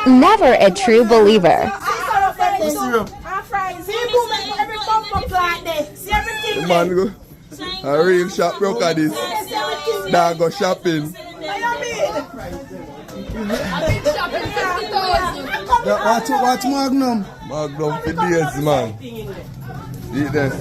Never a true believer. The man go, a real shop broker this. Dog go shopping. What's Magnum? Magnum for days, man. Eat them.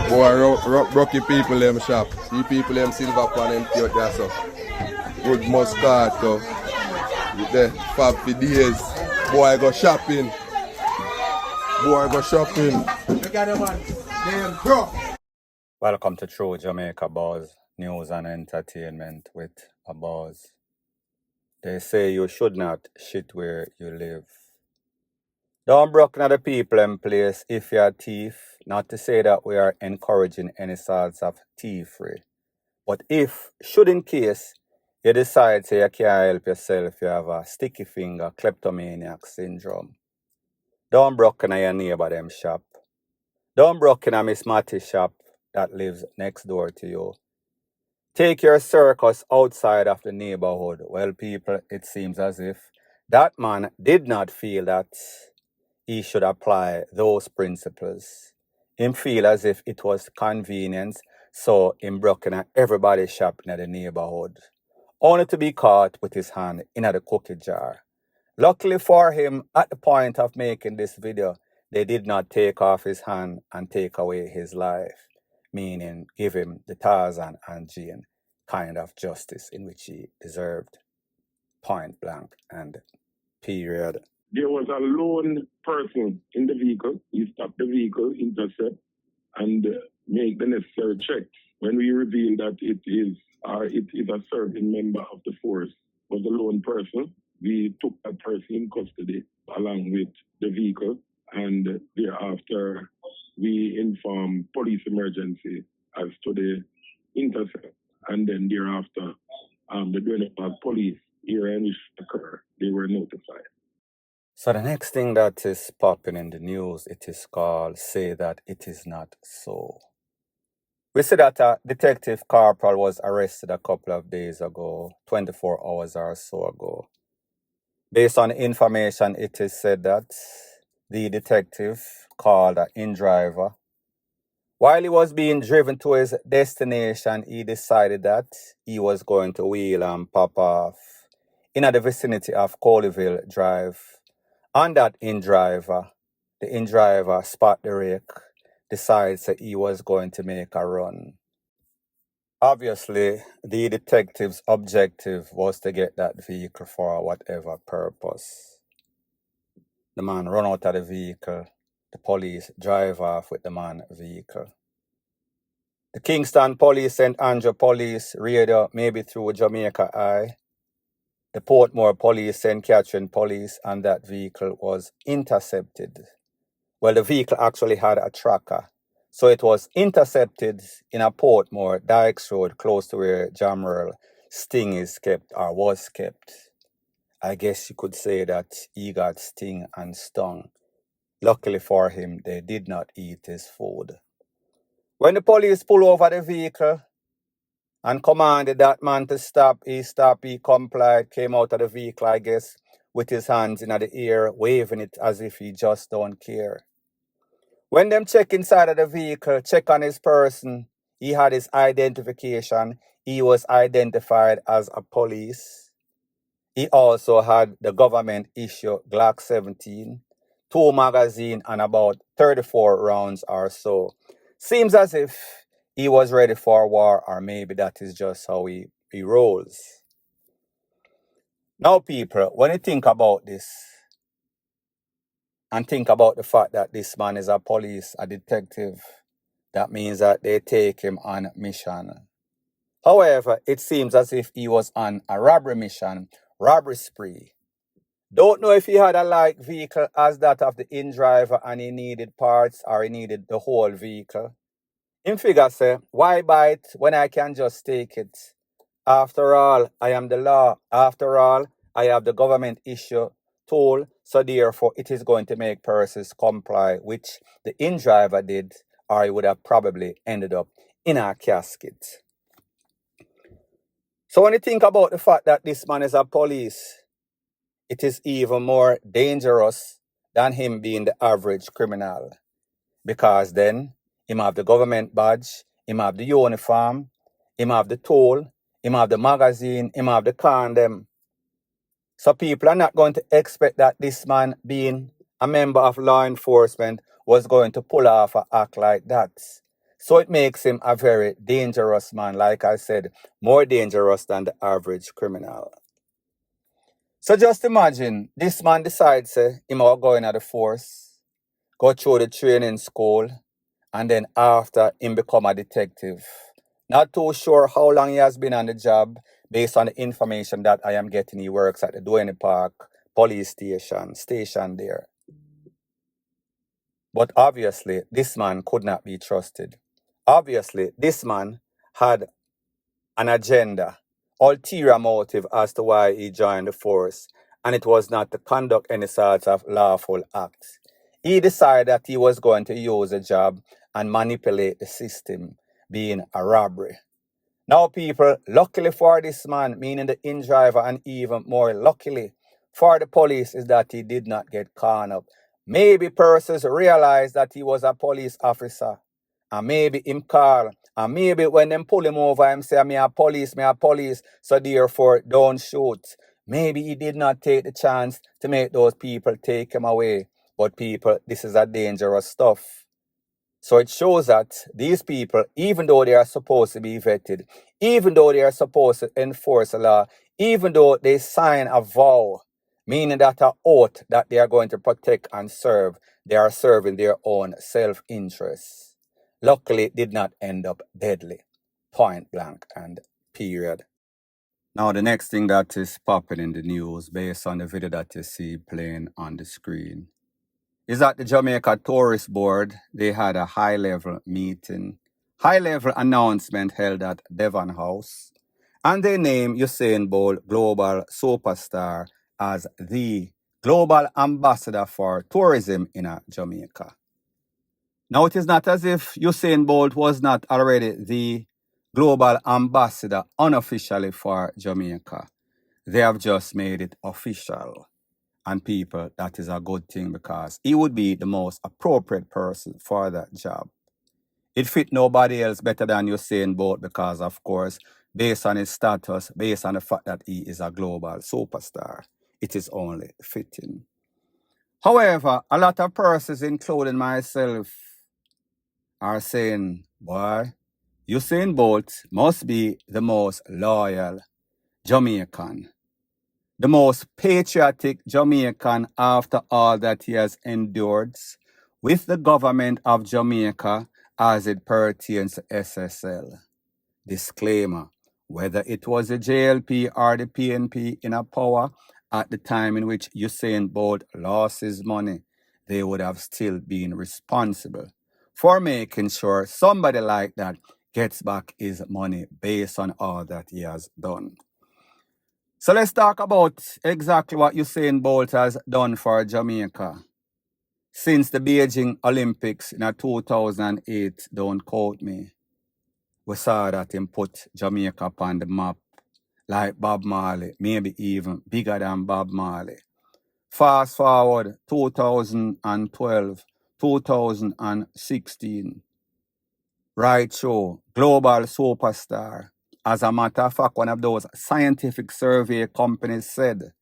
Boy, rocky people them shop. See people them silver pan them cute there so. Good muscat though. With the fab for days. Boy go shopping. Boy go shopping. Look at them, man. Damn, bro. Welcome to True Jamaica Buzz, news and entertainment with a buzz. They say you should not shit where you live. Don't broke the people in place if you're a thief. Not to say that we are encouraging any sorts of thievery. But if, should in case, you decide say you can't help yourself, you have a sticky finger, kleptomaniac syndrome. Don't broke in your neighbor them shop. Don't broke in a Miss Matty's shop that lives next door to you. Take your circus outside of the neighborhood. Well, people, it seems as if that man did not feel that he should apply those principles. Him feel as if it was convenience, so him broke in everybody's shop in the neighborhood, only to be caught with his hand in the cookie jar. Luckily for him, at the point of making this video, they did not take off his hand and take away his life, meaning give him the Tarzan and Jane kind of justice in which he deserved. Point blank and period. There was a lone person in the vehicle. He stopped the vehicle, intercept, and make the necessary checks. When we revealed that it is a serving member of the force, was a lone person, we took that person in custody along with the vehicle, and thereafter we informed police emergency as to the intercept, and then thereafter the Dwayne police here in which occurred, they were notified. So the next thing that is popping in the news, it is called Say That It Is Not So. We see that a detective corporal was arrested a couple of days ago, 24 hours or so ago. Based on information, it is said that the detective called an in-driver. While he was being driven to his destination, he decided that he was going to wheel and pop off in the vicinity of Colleyville Drive. On that the in-driver spot the rake, decides that he was going to make a run. Obviously, the detective's objective was to get that vehicle for whatever purpose. The man run out of the vehicle. The police drive off with the man's vehicle. The Kingston Police, St. Andrew Police, radio maybe through Jamaica Eye. The Portmore Police, St. Catherine Police, and that vehicle was intercepted. Well, the vehicle actually had a tracker. So it was intercepted in a Portmore, Dykes Road, close to where Jamrell Sting is kept or was kept. I guess you could say that he got sting and stung. Luckily for him, they did not eat his food. When the police pull over the vehicle and commanded that man to stop, he complied, came out of the vehicle, I guess, with his hands in the air, waving it as if he just don't care. When them check inside of the vehicle, check on his person, he had his identification, he was identified as a police. He also had the government issue Glock 17, 2 magazine and about 34 rounds or so. Seems as if he was ready for war, or maybe that is just how he rolls. Now, people, when you think about this, and think about the fact that this man is a police, a detective, that means that they take him on mission. However, it seems as if he was on a robbery mission, robbery spree. Don't know if he had a like vehicle as that of the in-driver and he needed parts or he needed the whole vehicle. In figure say, why buy it when I can just take it? After all, I am the law. After all, I have the government issue toll, so therefore it is going to make persons comply, which the in driver did, or he would have probably ended up in a casket. So when you think about the fact that this man is a police, it is even more dangerous than him being the average criminal. Because then him have the government badge, him have the uniform, him have the tool, him have the magazine, him have the condom. So people are not going to expect that this man, being a member of law enforcement, was going to pull off an act like that. So it makes him a very dangerous man, like I said, more dangerous than the average criminal. So just imagine, this man decides him out going at the force, go through the training school, and then after him become a detective. Not too sure how long he has been on the job. Based on the information that I am getting, he works at the Duane Park police station there. But obviously, this man could not be trusted. Obviously, this man had an agenda, ulterior motive as to why he joined the force, and it was not to conduct any sort of lawful act. He decided that he was going to use a job and manipulate the system, being a robbery. Now, people, luckily for this man, meaning the in driver, and even more luckily for the police, is that he did not get caught up. Maybe persons realized that he was a police officer, and maybe him call, and maybe when them pull him over, him say, me a police, so therefore don't shoot. Maybe he did not take the chance to make those people take him away. But people, this is a dangerous stuff. So it shows that these people, even though they are supposed to be vetted, even though they are supposed to enforce a law, even though they sign a vow, meaning that an oath that they are going to protect and serve, they are serving their own self-interest. Luckily, it did not end up deadly. Point blank and period. Now, the next thing that is popping in the news, based on the video that you see playing on the screen, is that the Jamaica Tourist Board, they had a high-level meeting, high-level announcement held at Devon House, and they named Usain Bolt Global Superstar as the Global Ambassador for Tourism in Jamaica. Now, it is not as if Usain Bolt was not already the Global Ambassador unofficially for Jamaica. They have just made it official. And people, that is a good thing because he would be the most appropriate person for that job. It fit nobody else better than Usain Bolt because, of course, based on his status, based on the fact that he is a global superstar, it is only fitting. However, a lot of persons, including myself, are saying, boy, Usain Bolt must be the most loyal Jamaican, the most patriotic Jamaican after all that he has endured with the government of Jamaica as it pertains to SSL. Disclaimer, whether it was the JLP or the PNP in a power at the time in which Usain Bolt lost his money, they would have still been responsible for making sure somebody like that gets back his money based on all that he has done. So let's talk about exactly what Usain Bolt has done for Jamaica. Since the Beijing Olympics in 2008, don't quote me, we saw that him put Jamaica upon the map like Bob Marley, maybe even bigger than Bob Marley. Fast forward 2012, 2016, right through, global superstar. As a matter of fact, one of those scientific survey companies said,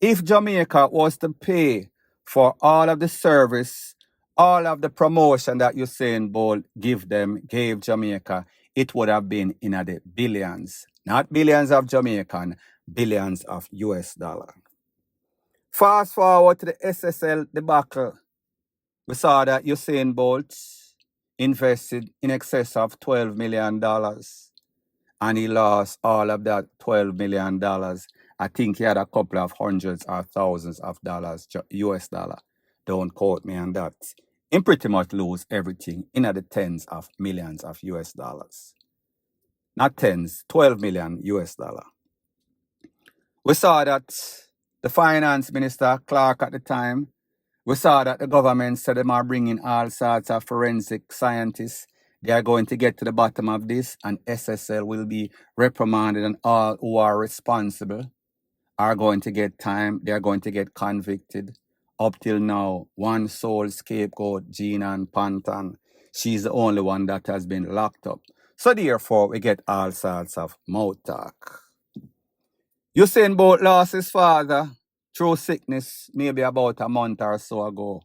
if Jamaica was to pay for all of the service, all of the promotion that Usain Bolt gave Jamaica, it would have been in the billions. Not billions of Jamaican, billions of US dollar. Fast forward to the SSL debacle. We saw that Usain Bolt invested in excess of $12 million. And he lost all of that $12 million. I think he had a couple of hundreds or thousands of dollars, US dollar. Don't quote me on that. He pretty much lose everything in the tens of millions of US dollars. Not tens, 12 million US dollar. We saw that the finance minister, Clark at the time, we saw that the government said they are bringing all sorts of forensic scientists. They are going to get to the bottom of this, and SSL will be reprimanded, and all who are responsible are going to get time. They are going to get convicted. Up till now, one sole scapegoat, Gina Panton, she's the only one that has been locked up. So therefore, we get all sorts of mouth talk. Usain Bolt lost his father through sickness maybe about a month or so ago.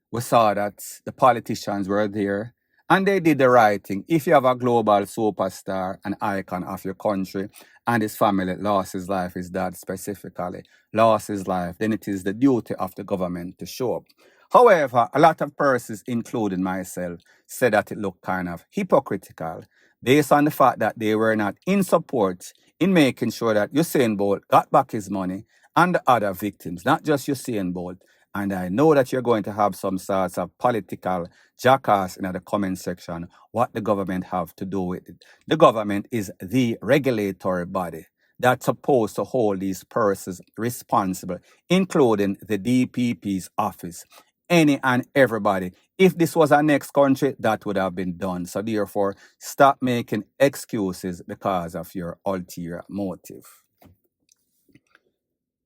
We saw that the politicians were there and they did the right thing. If you have a global superstar, an icon of your country, and his family lost his life, his dad specifically lost his life, then it is the duty of the government to show up. However, a lot of persons, including myself, said that it looked kind of hypocritical based on the fact that they were not in support in making sure that Usain Bolt got back his money and the other victims, not just Usain Bolt. And I know that you're going to have some sorts of political jackass in the comment section. What the government have to do with it? The government is the regulatory body that's supposed to hold these persons responsible, including the DPP's office, any and everybody. If this was our next country, that would have been done. So therefore, stop making excuses because of your ulterior motive.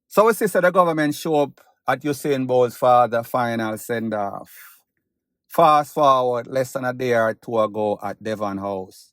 So we see that the government show up at Usain Bolt's father final send-off. Fast forward, less than a day or two ago at Devon House,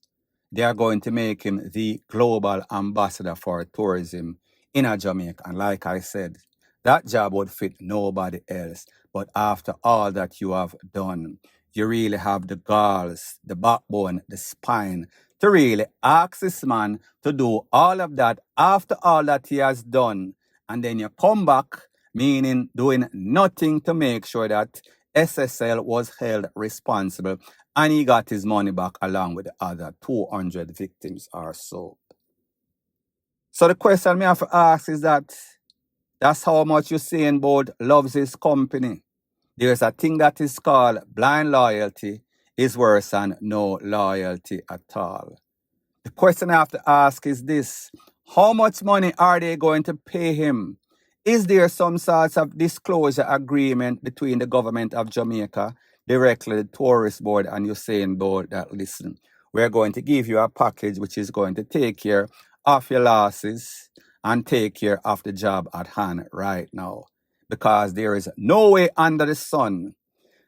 they are going to make him the global ambassador for tourism in Jamaica. And like I said, that job would fit nobody else. But after all that you have done, you really have the galls, the backbone, the spine to really ask this man to do all of that after all that he has done. And then you come back, meaning doing nothing to make sure that SSL was held responsible and he got his money back along with the other 200 victims or so. So the question me have to ask is that's how much Usain Bolt loves his company. There's a thing that is called blind loyalty is worse than no loyalty at all. The question I have to ask is this: how much money are they going to pay him? Is there some sort of disclosure agreement between the government of Jamaica, directly the tourist board, and Usain Bolt that, listen, we're going to give you a package which is going to take care of your losses and take care of the job at hand right now? Because there is no way under the sun,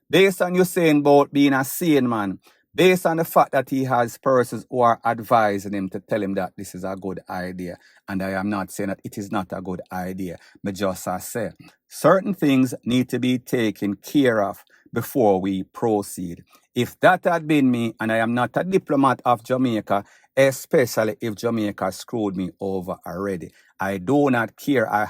based on Usain Bolt being a sane man, based on the fact that he has persons who are advising him to tell him that this is a good idea. And I am not saying that it is not a good idea. But just as I said, certain things need to be taken care of before we proceed. If that had been me, and I am not a diplomat of Jamaica, especially if Jamaica screwed me over already, I do not care. I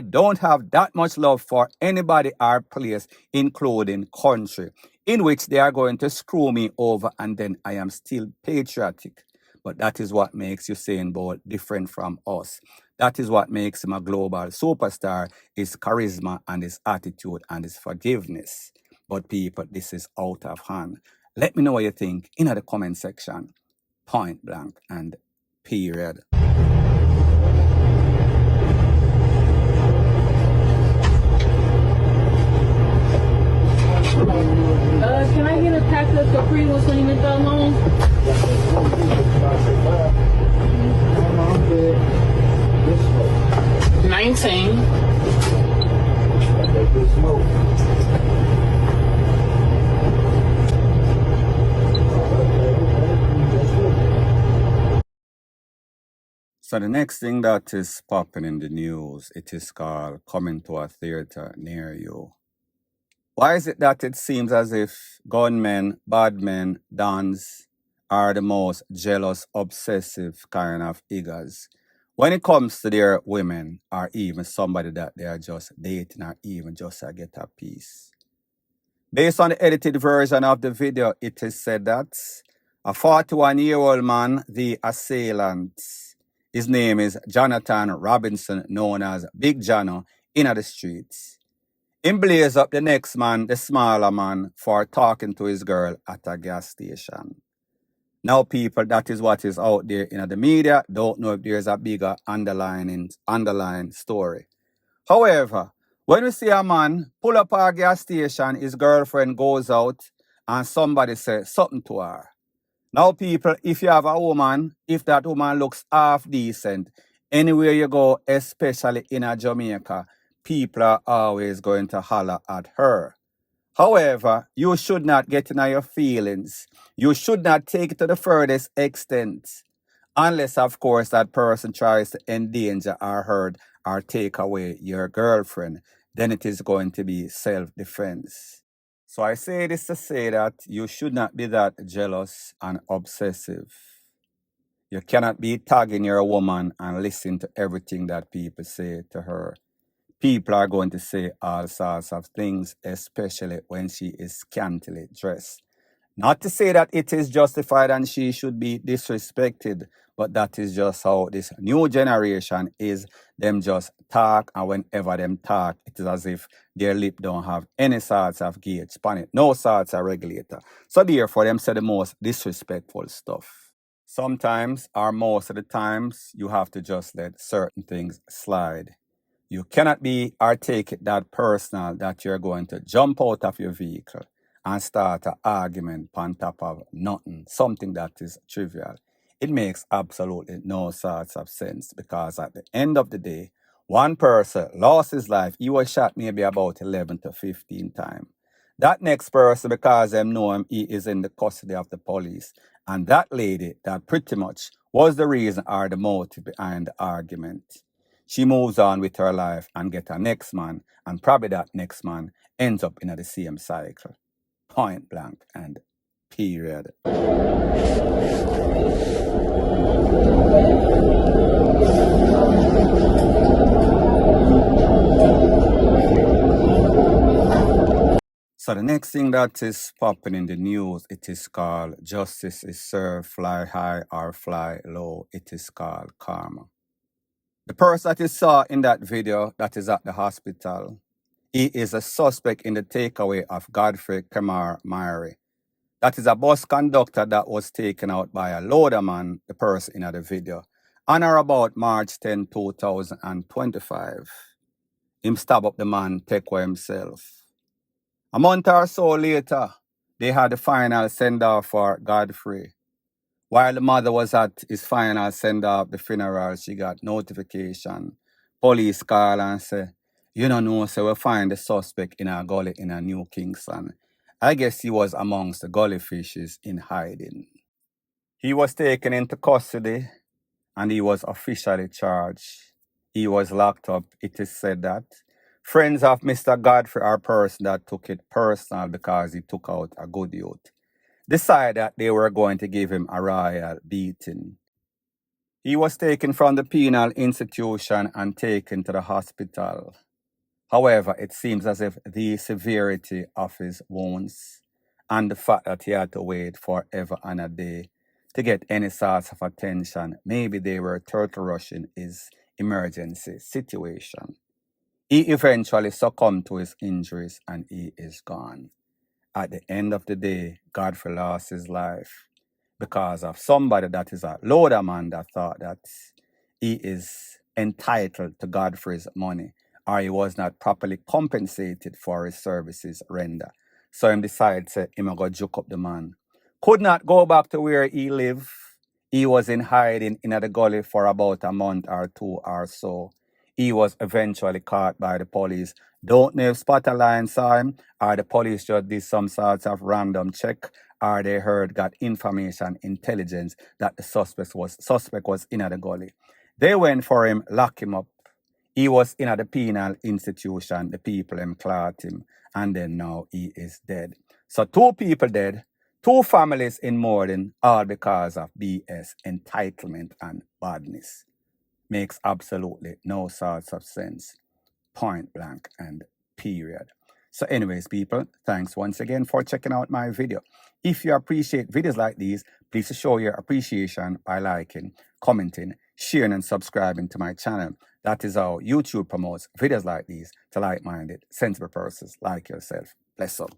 don't have that much love for anybody or place, including country, in which they are going to screw me over, and then I am still patriotic. But that is what makes Usain Bolt different from us. That is what makes him a global superstar, his charisma and his attitude and his forgiveness. But people, this is out of hand. Let me know what you think in the comment section. Point blank and period. Can I get a pack of Capri with some menthol on? 19. So the next thing that is popping in the news, it is called Coming to a Theater Near You. Why is it that it seems as if gunmen, bad men, dons are the most jealous, obsessive kind of figures when it comes to their women or even somebody that they are just dating or even just to get a piece? Based on the edited version of the video, it is said that a 41-year-old man, the assailant, his name is Jonathan Robinson, known as Big Jono, in the streets. Him blaze up the next man, the smaller man, for talking to his girl at a gas station. Now, people, that is what is out there in the media. Don't know if there's a bigger underlying story. However, when we see a man pull up at a gas station, his girlfriend goes out and somebody says something to her. Now, people, if you have a woman, if that woman looks half decent, anywhere you go, especially in a Jamaica, people are always going to holler at her. However, you should not get in your feelings. You should not take it to the furthest extent. Unless, of course, that person tries to endanger or hurt or take away your girlfriend. Then it is going to be self-defense. So I say this to say that you should not be that jealous and obsessive. You cannot be tagging your woman and listen to everything that people say to her. People are going to say all sorts of things, especially when she is scantily dressed. Not to say that it is justified and she should be disrespected, but that is just how this new generation is. Them just talk, and whenever them talk, it is as if their lip don't have any sorts of gauge on it, no sorts of regulator. So therefore, them say the most disrespectful stuff. Sometimes, or most of the times, you have to just let certain things slide. You cannot be or take it that personal that you're going to jump out of your vehicle and start an argument on top of nothing, something that is trivial. It makes absolutely no sorts of sense, because at the end of the day, one person lost his life. He was shot maybe about 11 to 15 times. That next person, because them know him, he is in the custody of the police. And that lady, that pretty much was the reason or the motive behind the argument. She moves on with her life and get a next man, and probably that next man ends up in the same cycle. Point blank and period. So the next thing that is popping in the news, it is called Justice is Served, Fly High or Fly Low. It is called karma. The person that you saw in that video that is at the hospital, he is a suspect in the takeaway of Godfrey Kamar Myrie. That is a bus conductor that was taken out by a loaderman, the person in the video, on or about March 10, 2025. Him stab up the man, take away himself. A month or so later, they had the final send-off for Godfrey. While the mother was at his final send-off, the funeral, she got notification. Police call and say, you don't know, so we find the suspect in a gully in a New Kingston. I guess he was amongst the gully fishes in hiding. He was taken into custody and he was officially charged. He was locked up. It is said that friends of Mr. Godfrey, or person that took it personal because he took out a good youth, decided that they were going to give him a royal beating. He was taken from the penal institution and taken to the hospital. However, it seems as if the severity of his wounds and the fact that he had to wait forever and a day to get any sort of attention, maybe they were turtle rushing his emergency situation. He eventually succumbed to his injuries and he is gone. At the end of the day, Godfrey lost his life because of somebody that is a loaderman that thought that he is entitled to Godfrey's money, or he was not properly compensated for his services rendered. So he decided to go juke up the man. Could not go back to where he lived. He was in hiding in the gully for about a month or two or so. He was eventually caught by the police. Don't know if Spotterline saw him, or the police just did some sorts of random check, or they got information, intelligence that the suspect was in the gully. They went for him, lock him up. He was in the penal institution. The people caught him, and then now he is dead. So 2 people dead, 2 families in mourning, all because of BS, entitlement and badness. Makes absolutely no sorts of sense. Point blank and period. So anyways, people, thanks once again for checking out my video. If you appreciate videos like these, please show your appreciation by liking, commenting, sharing and subscribing to my channel. That is how YouTube promotes videos like these to like-minded, sensible persons like yourself. Bless up.